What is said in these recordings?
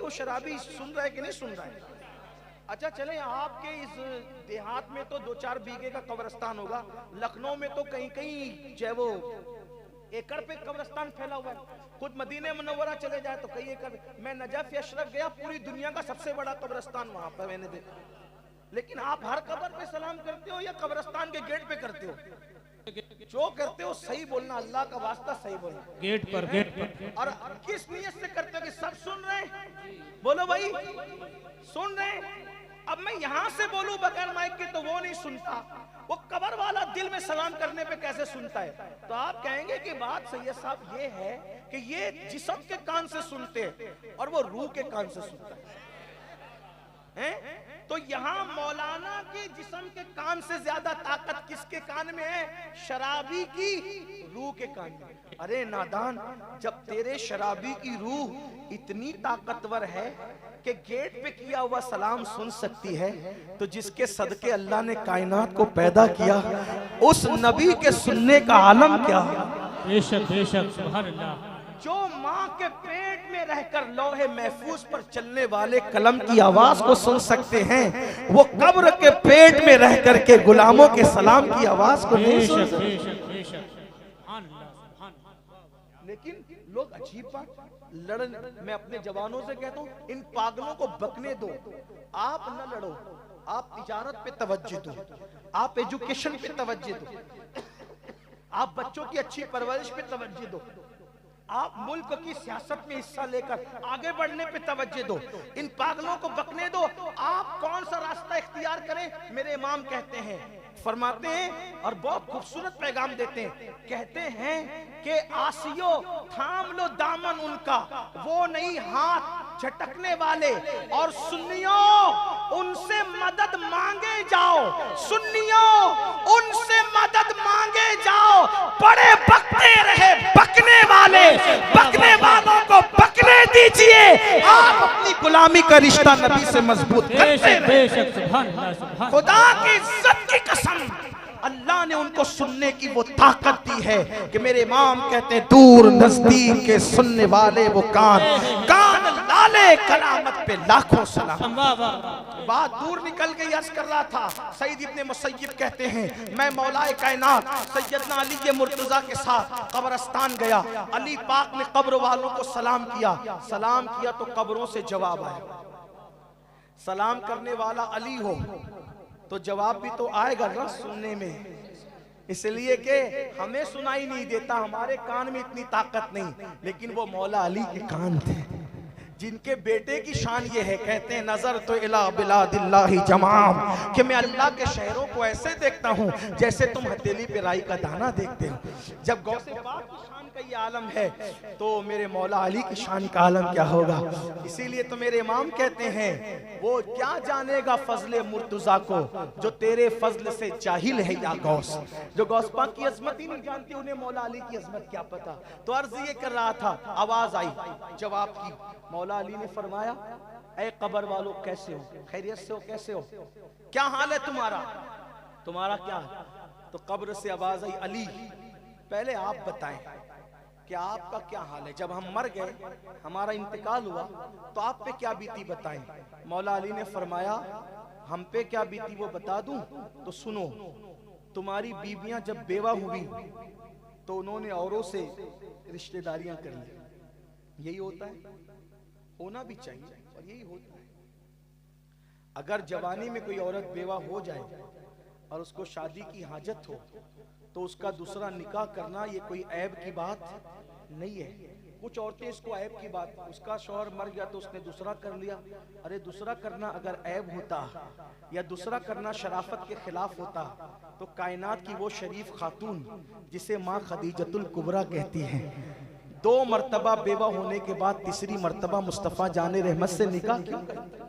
वो शराबी सुन रहा है कि नहीं सुन रहा है? अच्छा चले, आपके इस देहात में तो 2-4 बीघे का कब्रिस्तान होगा, लखनऊ में तो कहीं कहीं जो है वो एकड़ पे कब्रिस्तान फैला हुआ है। खुद मदीने मुनव्वरा चले जाए तो कई एकड़। मैं नजफ अशरफ गया, पूरी दुनिया का सबसे बड़ा कब्रिस्तान वहां पर मैंने देखा। लेकिन आप हर कब्र पे सलाम करते हो या कब्रिस्तान के गेट पे करते हो? जो करते हो सही बोलना, अल्लाह का वास्ता सही बोलना। गेट पर। और किस नियत से करते हो कि सब सुन रहे हैं? बोलो भाई, सुन रहे हैं? अब मैं यहां से बोलूं बगैर माइक के तो वो नहीं सुनता, वो कब्र वाला दिल में सलाम करने पे कैसे सुनता है? तो आप कहेंगे कि बात सैयद साहब ये है कि ये जिस्म के कान से सुनते हैं और वो रूह के कान से सुनता है। तो यहाँ मौलाना के जिस्म के कान से ज्यादा ताकत किसके कान में है? शराबी की रूह के कान में। अरे नादान, जब तेरे शराबी की रूह इतनी ताकतवर है कि गेट पे किया हुआ सलाम सुन सकती है, तो जिसके सदके अल्लाह ने कायनात को पैदा किया, उस नबी के सुनने का आलम क्या? बेशक बेशक, सुभान अल्लाह। जो माँ के पेट में रहकर लौहे महफूज पर चलने वाले कलम की आवाज को सुन सकते हैं, वो कब्र के पेट में रह करके गुलामों के सलाम की आवाज को नहीं सुन सकते। लेकिन लोग अजीब बात मैं अपने जवानों से कहता हूँ, इन पागलों को बकने दो। आप न लड़ो, आप तिजारत पे तवज्जो दो, आप एजुकेशन पे तवज्जो दो, आप बच्चों की अच्छी परवरिश पे तवज्जो दो, आप मुल्क की सियासत में हिस्सा लेकर आगे बढ़ने पे तवज्जो दो। इन पागलों को बकने दो। आप कौन सा रास्ता इख्तियार करें? मेरे इमाम कहते हैं, फरमाते हैं और बहुत खूबसूरत पैगाम देते हैं। कहते हैं कि आसियो थाम लो दामन उनका, वो नहीं हाथ झटकने वाले, और सुन्नियों उनसे मदद मांगे जाओ, सुन्नियों उनसे मदद मांगे जाओ। बड़े बकते रहे बकने वाले, बकने वालों को बकने दीजिए। आप अपनी गुलामी का रिश्ता नबी से मजबूत करते रहे। खुदा की इज्जत की कसम, अल्लाह ने उनको सुनने की वो ताकत दी है कि मेरे इमाम कहते हैं, दूर नजदीक के सुनने वाले वो कान, कान लाले कलामत पे लाखों सलाम। बात दूर निकल गई, अर्ज कर रहा था। सईद इब्ने मुसय्यब कहते हैं, मैं मौलाए कायनात सैयदना अली के मुर्तजा के साथ कब्रिस्तान गया। अली पाक ने कब्र वालों को सलाम किया। सलाम किया तो कब्रों से जवाब आया। सलाम करने वाला अली हो तो जवाब भी तो आएगा ना सुनने में, इसलिए कि हमें सुनाई नहीं देता, हमारे कान में इतनी ताकत नहीं, लेकिन वो मौला अली के कान थे जिनके बेटे की शान ये है। कहते हैं, नजर तो इला बिलादिल्लाहि जमाम, कि मैं अल्लाह के शहरों को ऐसे देखता हूँ जैसे तुम हथेली पे राई का दाना देखते हो। जब गौसे पाक की शान का ये आलम है तो मेरे मौला अली की शान का आलम क्या होगा? इसीलिए तो मेरे इमाम कहते हैं, वो क्या जानेगा फजले मुर्तजा को जो तेरे फजल से जाहिल है या गौस। जो गौस पाक की अजमत ही नहीं जानती, उन्हें मौला अली की अजमत क्या पता। तो अर्ज ये कर रहा था, आवाज आई जवाब की। मौला अली ने फरमाया, ऐ कब्र वालों कैसे हो? खैरियत से हो? कैसे हो? क्या हाल है तुम्हारा? तुम्हारा क्या है? तो कब्र से आवाज आई, अली पहले आप बताएं कि आपका क्या हाल है। जब हम मर गए, हमारा इंतकाल हुआ, तो आप पे क्या बीती बताएं। मौला अली ने फरमाया, हम पे क्या बीती वो बता दूं? तो सुनो, तुम्हारी बीवियां जब बेवा हुई तो उन्होंने औरों से रिश्तेदारियां कर ली। यही होता है, होना भी चाहिए और यही होता है। अगर जवानी में कोई औरत बेवा हो जाए और उसको शादी की हाजत हो तो उसका दूसरा निकाह करना ये कोई ऐब की बात नहीं है। कुछ औरतें इसको ऐब की बात, उसका शौहर मर गया तो उसने दूसरा कर लिया। अरे दूसरा करना अगर ऐब होता या दूसरा करना शराफत के खिलाफ होता तो कायनात की वो शरीफ खातून जिसे माँ खदीजतुल कुबरा कहती हैं, 2 मर्तबा बेवा होने के बाद तीसरी मर्तबा मुस्तफ़ा जाने रहमत से निकाह क्यों करती?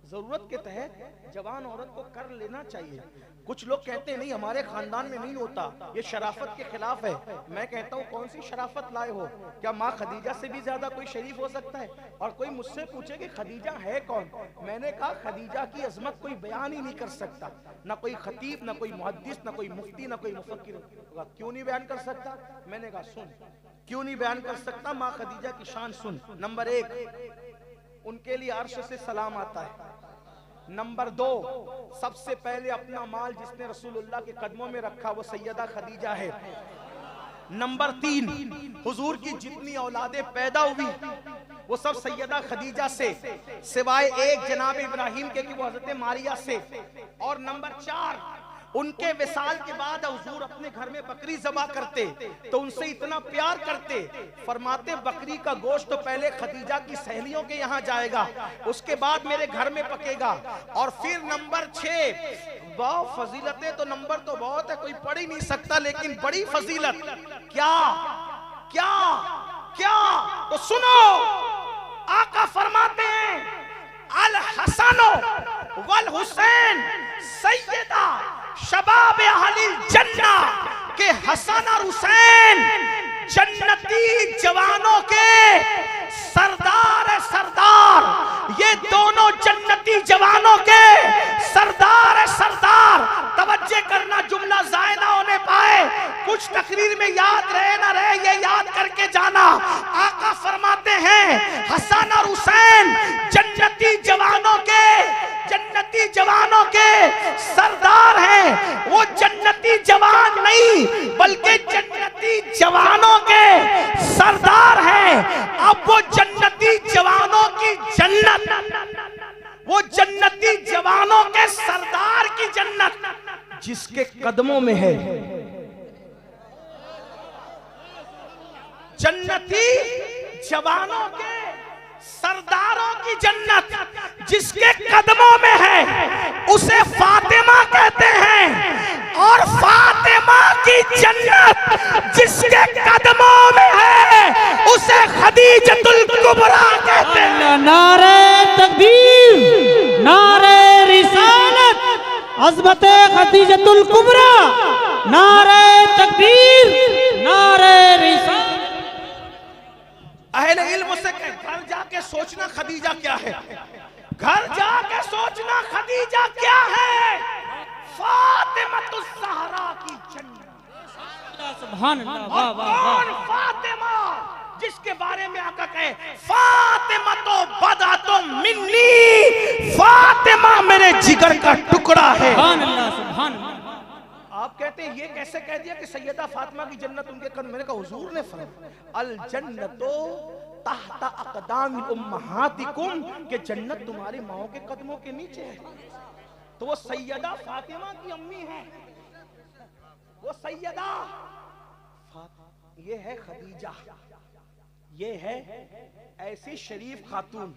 जरूरत के तहत जवान औरत को कर लेना चाहिए। कुछ लोग कहते हैं नहीं हमारे खानदान में नहीं होता, ये शराफत के खिलाफ है। मैं कहता हूँ कौन सी शराफत लाए हो? क्या माँ खदीजा से भी ज्यादा कोई शरीफ हो सकता है? और कोई मुझसे पूछे कि खदीजा है कौन, मैंने कहा खदीजा की अजमत कोई बयान ही नहीं कर सकता, ना कोई खतीब, ना कोई मुहद्दिस, ना कोई मुफ्ती, ना कोई मुफक्किर। क्यों नहीं बयान कर सकता? मैंने कहा सुन, क्यों नहीं बयान कर सकता? माँ खदीजा की शान सुन। नंबर 1, उनके लिए अर्श से सलाम आता है। नंबर 2, सबसे पहले अपना माल जिसने रसूलुल्लाह के कदमों में रखा वो सैयदा खदीजा है। नंबर 3, हुजूर की जितनी औलादे पैदा हुई वो सब सैयदा खदीजा से, सिवाय एक जनाब इब्राहिम के कि वो हजरत मारिया से। और नंबर 4, उनके विसाल के बाद हुजूर अपने घर में बकरी ज़बा करते तो उनसे इतना प्यार करते, फरमाते बकरी का गोश्त तो पहले खदीजा की सहेलियों के यहाँ जाएगा, उसके बाद मेरे घर में पकेगा। और फिर नंबर 6, बहुत फजीलतें तो नंबर तो बहुत है, कोई पढ़ ही नहीं सकता, लेकिन बड़ी फजीलत क्या क्या क्या, तो सुनो। आका फरमाते हैं अल हसनो वल हुसैन सैयदा शबाब अहलिल जन्ना, के हसन और हुसैन जन्नती जवानों के सरदार है, सरदार। ये दोनों जन्नती जवानों के सरदार है, सरदार। तवज्जो करना, जुमला ज़ाया ना होने पाए, कुछ तकरीर में याद रहे ना रहे ये याद करके जाना। आका फरमाते हैं हसन और हुसैन जन्नती जवानों के, जन्नती जवानों के सरदार हैं। वो जन्नती जवान नहीं बल्कि जन्नती जवानों के सरदार हैं। अब वो जन्नती जवानों की जन्नत, वो जन्नती जवानों के सरदार की जन्नत जिसके कदमों में है, जन्नती जवानों के सरदारों की जन्नत जिसके कदमों में है उसे फातिमा कहते हैं। और फातिमा की जन्नत जिसके कदमों में है उसे खदीजतुल कुबरा कहते हैं। नारे तकबीर, नारे रिसालत, अज़मते खदीजतुल कुबरा, नारे तकबीर, नारे रिसालत। अहले इल्म से घर जाके सोचना खदीजा क्या है, घर जाके सोचना खदीजा क्या है। फातिमातुज़ ज़हरा की जन्नत। सुभान अल्लाह, वाह वाह वाह। फातिमा जिसके बारे में आका कहे फातिमा तो बदा तो मिन्नी, फातिमा मेरे जिगर का टुकड़ा है। सुभान अल्लाह, सुभान अल्लाह। आप कहते हैं ये कैसे कह दिया कि सैयदा फातिमा की जन्नत उनके कदम, मैंने कहा हुजूर ने फरमाया अल जन्नतो तहता अक़दामिल उम्महातिकुम, के जन्नत तुम्हारी माओ के कदमों के नीचे है। तो वो सैयदा फातिमा की अम्मी है, वो सैयदा ये है खदीजा, ये है ऐसी शरीफ खातून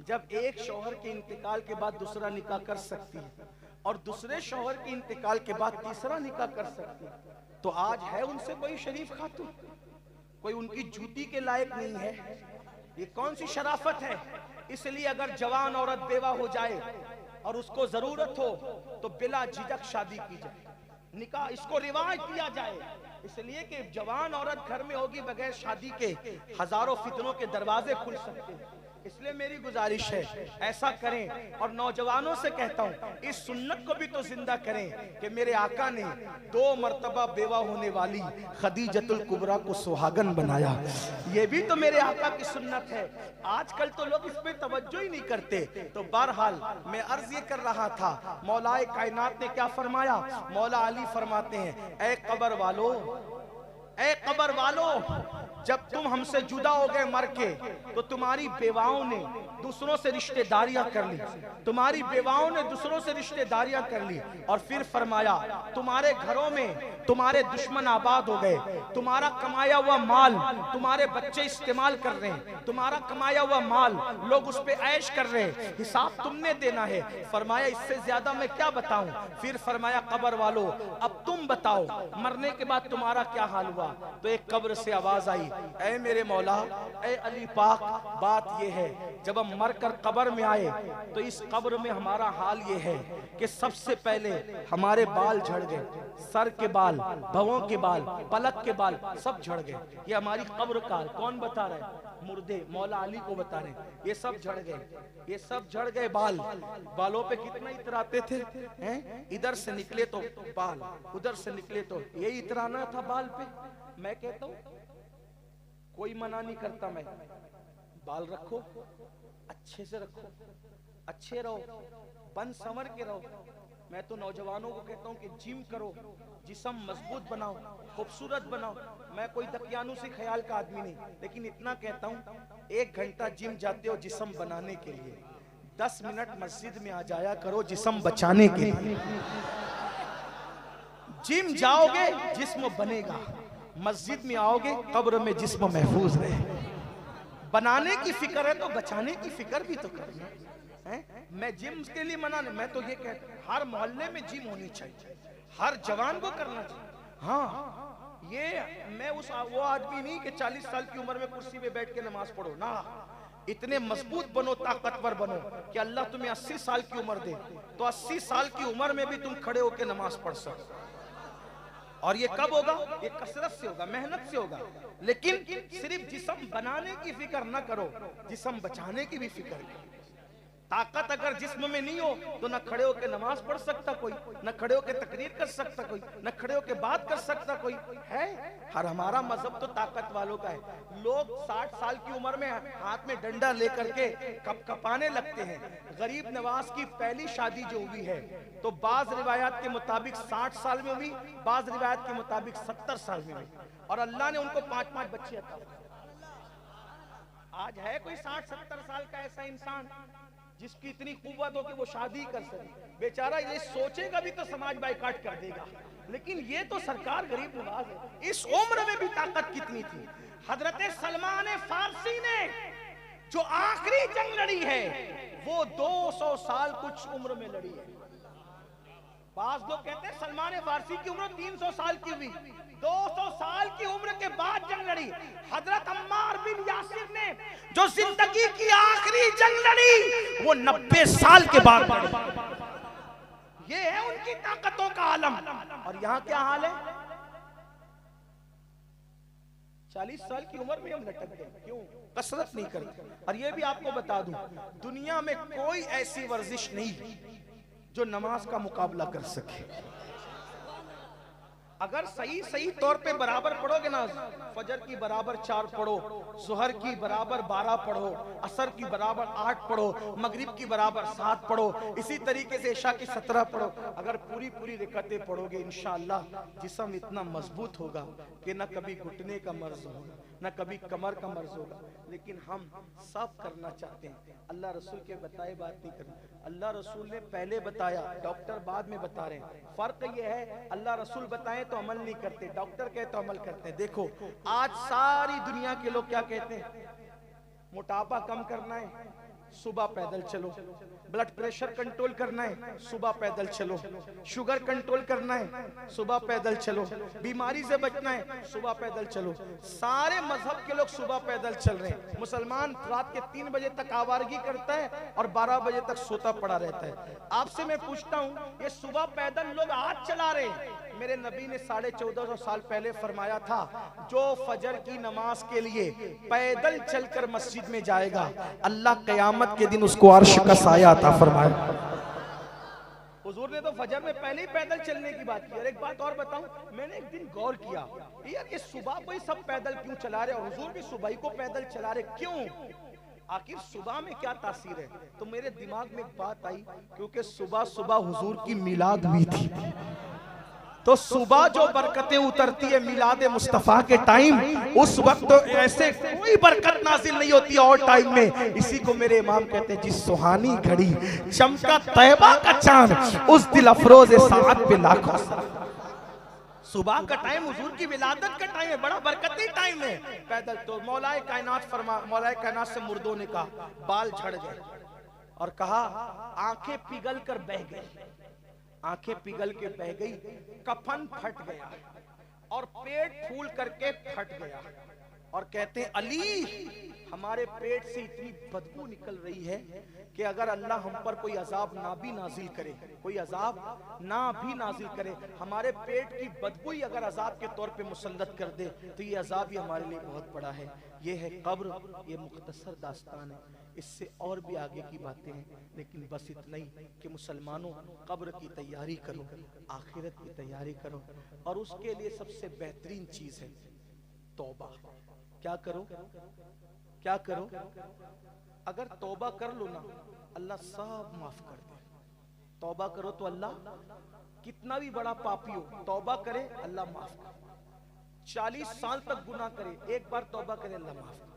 जब एक शौहर के इंतकाल के बाद दूसरा निकाह कर सकती है और दूसरे शौहर के इंतकाल के बाद तीसरा निकाह कर सकती है। तो आज है उनसे कोई शरीफ खातून, कोई उनकी जूती के लायक नहीं है। ये कौन सी शराफत है। इसलिए अगर जवान औरत बेवा हो जाए और उसको जरूरत हो तो बिला झिझक शादी की जाए, निकाह इसको रिवाज दिया जाए। इसलिए कि जवान औरत घर में होगी बगैर शादी के हजारों फितनों के दरवाजे खुल सकते हैं। इसलिए मेरी गुजारिश है ऐसा करें। और नौजवानों से कहता हूं इस सुन्नत को भी तो जिंदा करें कि मेरे आका ने 2 मर्तबा बेवा होने वाली खदीजतुल कुबरा को सुहागन बनाया। ये भी तो मेरे आका की सुन्नत है। आजकल तो लोग इस पे तवज्जो ही नहीं करते। तो बहरहाल मैं अर्ज ये कर रहा था, मौलाए कायनात ने क्या फरमाया। मौला अली फरमाते हैं ऐ कब्र वालो, ऐ कब्र वालो, जब तुम हमसे जुदा हो गए मर के तो तुम्हारी बेवाओं ने दूसरों से रिश्तेदारियां कर ली, तुम्हारी बेवाओं ने दूसरों से रिश्तेदारियां कर ली। और फिर फरमाया तुम्हारे घरों में तुम्हारे दुश्मन आबाद हो गए, तुम्हारा कमाया हुआ माल तुम्हारे बच्चे इस्तेमाल कर रहे हैं, तुम्हारा कमाया हुआ माल लोग उस पे ऐश कर रहे हैं, हिसाब तुमने देना है। फरमाया इससे ज्यादा मैं क्या बताऊं। फिर फरमाया कब्र वालों अब तुम बताओ मरने के बाद तुम्हारा क्या हाल हुआ। तो एक कब्र से आवाज आई ऐ मेरे मौला, ऐ अली पाक, बात ये है जब हम मर कर कब्र में आए तो इस कब्र में हमारा हाल ये है कि सबसे पहले हमारे बाल झड़ गए, सर के बाल, भवों के बाल, पलक के बाल सब झड़ गए। ये हमारी कब्र का हाल कौन बता रहा है। मुर्दे मौला अली को बता रहे, ये सब झड़ गए, ये सब झड़ गए बाल। बालों पे कितना इतराते थे हैं? इधर से निकले तो बाल, उधर से निकले तो ये इतराना था बाल पे। मैं कहता हूं कोई मना नहीं करता, मैं बाल रखो, अच्छे से रखो, अच्छे रहो, बन संवर के रहो। मैं तो नौजवानों को कहता हूँ कि जिम करो, जिस्म मजबूत बनाओ, खूबसूरत बनाओ। मैं कोई दकियानुसी ख्याल का आदमी नहीं, लेकिन इतना कहता हूँ 1 घंटा जिम जाते हो जिस्म बनाने के लिए, 10 मिनट मस्जिद में आ जाया करो जिस्म बचाने के लिए। जिम जाओगे जिस्म बनेगा, मस्जिद में आओगे कब्र में जिस्म महफूज रहे। बनाने की फिक्र है तो बचाने की फिक्र भी तो करना है। मैं जिम के लिए मना नहीं, मैं तो ये कहता हूं हर मोहल्ले में जिम होनी चाहिए, हर जवान को करना चाहिए। हाँ, ये मैं वो आदमी नहीं कि 40 साल की उम्र में कुर्सी पे बैठ के नमाज पढ़ो ना। इतने मजबूत बनो, ताकतवर बनो कि अल्लाह तुम्हें 80 साल की उम्र दे तो 80 साल की उम्र में भी तुम खड़े होकर नमाज पढ़ सको। और ये कब होगा? ये कसरत से होगा, मेहनत से होगा। लेकिन सिर्फ जिस्म बनाने की फिक्र ना करो, जिस्म बचाने की भी फिक्र करो। ताकत अगर जिस्म में नहीं हो तो न खड़े होकर नमाज पढ़ सकता कोई, न खड़े होकर तकरीर कर सकता कोई, न खड़े होकर बात कर सकता कोई है। हर हमारा मजहब तो ताकत वालों का है। लोग 60 साल की उम्र में हाथ में डंडा लेकर के कपाने लगते हैं। गरीब नवाज की पहली शादी जो हुई है तो बाज रिवायात के मुताबिक 60 साल में हुई, बाज रिवायात के मुताबिक 70 साल में हुई, और अल्लाह ने उनको 5-5 बच्चे अता किए। आज है कोई 60-70 साल का ऐसा इंसान जिसकी इतनी कुव्वत हो कि वो शादी कर सके? बेचारा ये सोचेगा भी तो समाज बाइकाट कर देगा। लेकिन ये तो सरकार गरीब नवाज है। इस उम्र में भी ताकत कितनी थी। हजरत सलमान फारसी ने जो आखिरी जंग लड़ी है वो 200 साल कुछ उम्र में लड़ी है। बाज लोग कहते हैं सलमान फारसी की उम्र 300 साल की हुई, 200 साल की उम्र के बाद जंग लड़ी। हजरत अम्मार बिन यासिर ने जो जिंदगी की आखिरी जंग लड़ी वो 90 साल के बाद लड़ी। ये है उनकी ताकतों का आलम। और यहाँ क्या हाल है? 40 साल की उम्र में हम लटक गए, क्यों? कसरत नहीं करते। और ये भी आपको बता दूं, दुनिया में कोई ऐसी वर्जिश नहीं जो नमाज का मुकाबला कर सके। अगर सही सही तौर पे बराबर पढ़ोगे ना, फजर की बराबर 4 पढ़ो, सुहर की बराबर 12 पढ़ो, असर की बराबर 8 पढ़ो, मगरिब की बराबर 7 पढ़ो, इसी तरीके से इशा की 17 पढ़ो। अगर पूरी रिकतें पढ़ोगे इंशाअल्लाह जिस्म इतना मजबूत होगा कि न कभी घुटने का मर्ज होगा, न कभी कमर का मर्ज होगा। लेकिन हम सब करना चाहते हैं, अल्लाह रसूल के बताए बात नहीं करना। अल्लाह रसूल ने पहले बताया, डॉक्टर बाद में बता रहे हैं। फर्क ये है, अल्लाह रसूल बताएं तो अमल नहीं करते, डॉक्टर कहे तो अमल करते हैं। देखो आज सारी दुनिया के लोग क्या कहते हैं? मोटापा कम करना है, सुबह पैदल चलो। ब्लड प्रेशर कंट्रोल करना है, सुबह पैदल चलो। शुगर कंट्रोल करना है, सुबह पैदल चलो। बीमारी से बचना है, सुबह पैदल चलो। सारे मजहब के लोग सुबह पैदल चल रहे हैं। मुसलमान रात के 3 बजे तक आवारगी करता है और 12 बजे तक सोता पड़ा रहता है। आपसे मैं पूछता हूँ, ये सुबह पैदल लोग आज चला रहे हैं। मेरे नबी ने 1450 साल पहले फरमाया था, जो फजर की नमाज के लिए पैदल चलकर मस्जिद में जाएगा अल्लाह क़यामत के दिन उसको अर्श का साया अता फरमाएगा। हुजूर ने तो फजर में पहले ही पैदल चलने की बात की। और एक बात और बताऊं, मैंने एक दिन गौर किया, यार ये सुबह को ही सब पैदल क्यों चला रहे, और हुजूर भी सुबह को पैदल चला रहे, क्यों? आखिर सुबह में क्या तासीर है? तो मेरे दिमाग में एक बात आई, क्योंकि सुबह सुबह हुजूर की मिलाद हुई थी। तो सुबह जो बरकतें उतरती है मिलाद मुस्तफा के टाइम, उस वक्त तो ऐसे कोई बरकत नाजिल नहीं होती और टाइम में। इसी को मेरे इमाम कहते हैं, जिस सुहानी घड़ी चमका तैबा का चांद, उस दिल अफरोज साथ पे लाखों। सुबह का टाइम हुजूर की विलादत का टाइम है, बड़ा बरकती टाइम है। पैदल तो मौलाए कायनात से मुर्दों ने कहा, बाल झड़ गए और कहा आंखें पिघल कर बह गई। आंखें पिघल के बह गई, कफन फट गया और पेट फूल करके फट गया। और कहते हैं, अली हमारे पेट से इतनी बदबू निकल रही है कि अगर अल्लाह हम पर कोई अजाब ना भी नाजिल करे, कोई अजाब ना भी नाजिल करे, हमारे पेट की बदबू ही अगर अजाब के तौर पे मुसल्लत कर दे तो ये अजाब ही हमारे लिए बहुत बड़ा है। ये है कब्र, ये मुख्तसर दास्तान है। इससे और भी आगे की बातें हैं, लेकिन बस इतना ही कि मुसलमानों कब्र की तैयारी करो, आखिरत की तैयारी करो, और उसके लिए सबसे बेहतरीन चीज है तौबा। क्या करो? क्या करो, अगर तौबा कर लो ना अल्लाह सब माफ कर दे। तौबा करो तो अल्लाह, कितना भी बड़ा पापी हो तौबा करे अल्लाह माफ करे। 40 साल तक गुनाह करे, एक बार तौबा करे अल्लाह माफ करे।